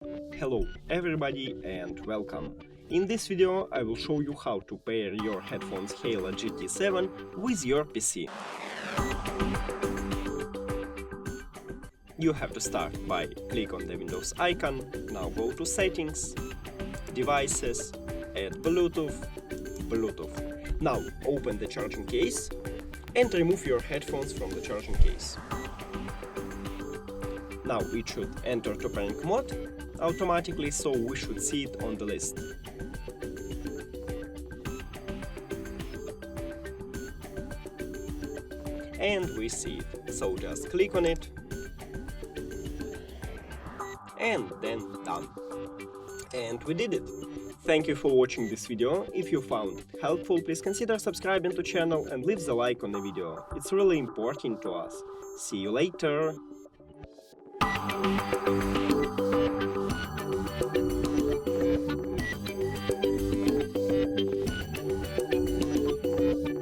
Hello everybody and welcome. In this video I will show you how to pair your headphones Haylou GT7 with your PC. You have to start by click on the Windows icon, now go to Settings, Devices, add Bluetooth. Now open the charging case and remove your headphones from the charging case. Now it should enter to pairing mode automatically, so we should see it on the list. And we see it, so just click on it and then done. And we did it! Thank you for watching this video. If you found it helpful, please consider subscribing to the channel and leave the like on the video. It's really important to us. See you later!